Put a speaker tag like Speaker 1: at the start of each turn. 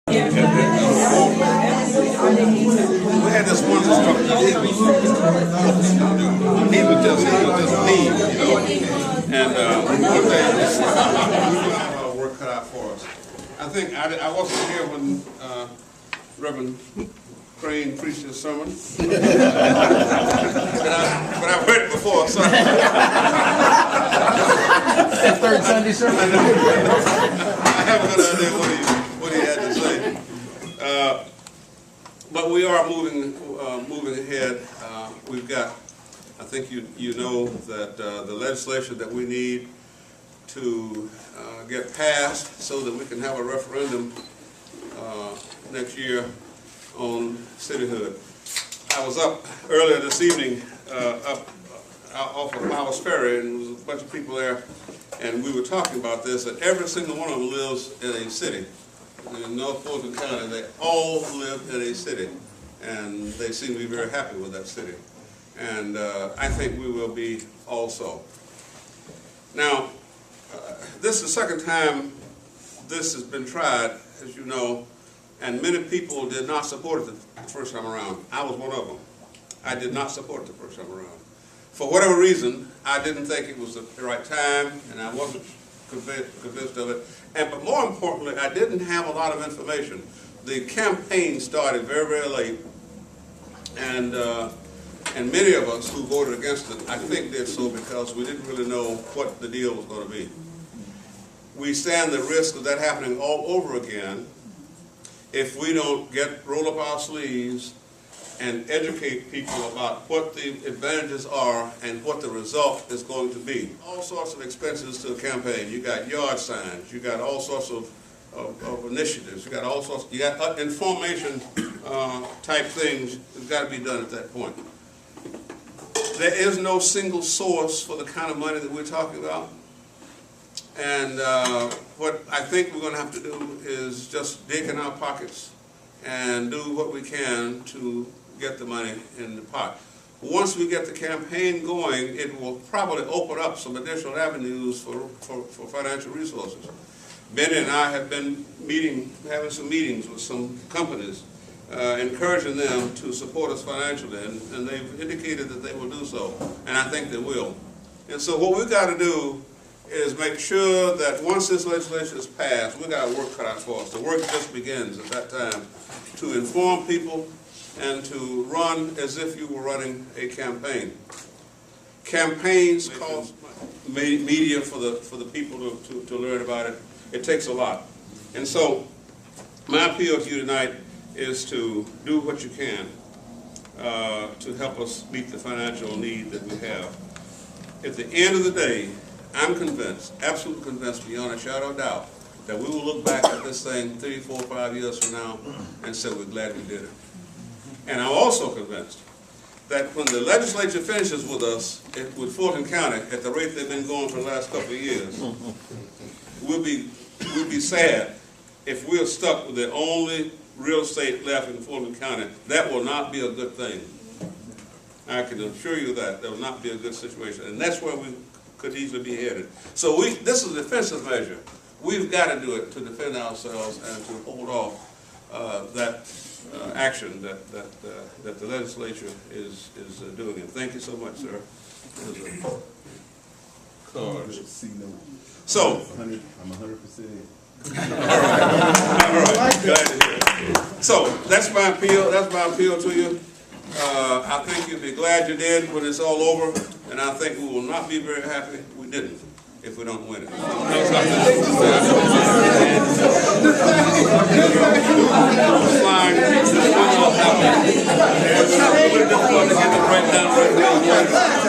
Speaker 1: We had this one instructor. He was just mean, you know. And one day, we have our work cut out for us. I think I wasn't here when Reverend Crane preached his sermon, but I've heard it before. So
Speaker 2: that third Sunday sermon.
Speaker 1: I have a good idea what he had to say. But we are moving ahead. We've got, I think you know that the legislation that we need to get passed so that we can have a referendum next year on cityhood. I was up earlier this evening up off of Powers Ferry, and there was a bunch of people there, and we were talking about this, that every single one of them lives in a city. In North Fulton County, they all live in a city, and they seem to be very happy with that city. And I think we will be also. Now, this is the second time this has been tried, as you know, and many people did not support it the first time around. I was one of them. I did not support it the first time around. For whatever reason, I didn't think it was the right time, and I wasn't convinced of it. But more importantly, I didn't have a lot of information. The campaign started very, very late, and many of us who voted against it, I think did so because we didn't really know what the deal was going to be. We stand the risk of that happening all over again if we don't roll up our sleeves and educate people about what the advantages are and what the result is going to be. All sorts of expenses to a campaign. You got yard signs, you got all sorts of initiatives, you got all sorts, you got information type things that's got to be done at that point. There is no single source for the kind of money that we're talking about. And what I think we're going to have to do is just dig in our pockets and do what we can to get the money in the pot. Once we get the campaign going, it will probably open up some additional avenues for financial resources. Benny and I have been having some meetings with some companies, encouraging them to support us financially, and they've indicated that they will do so, and I think they will. And so what we've got to do is make sure that once this legislation is passed, we've got our work cut out for us. The work just begins at that time to inform people and to run as if you were running a campaign. Campaigns cost media for the people to learn about it. It takes a lot. And so my appeal to you tonight is to do what you can to help us meet the financial need that we have. At the end of the day, I'm convinced, absolutely convinced beyond a shadow of doubt, that we will look back at this thing 3, 4, 5 years from now and say we're glad we did it. And I'm also convinced that when the legislature finishes with us, with Fulton County, at the rate they've been going for the last couple of years, we'll be sad if we're stuck with the only real estate left in Fulton County. That will not be a good thing. I can assure you that will not be a good situation, and that's where we could easily be headed. So this is a defensive measure. We've got to do it to defend ourselves and to hold off that action that the legislature is doing. And thank you so much, sir. So,
Speaker 3: I'm 100%.
Speaker 1: All right. Glad to hear it. So that's my appeal. That's my appeal to you. I think you'll be glad you did when it's all over, and I think we will not be very happy we didn't if we don't win it. It's really difficult to get it right down right now.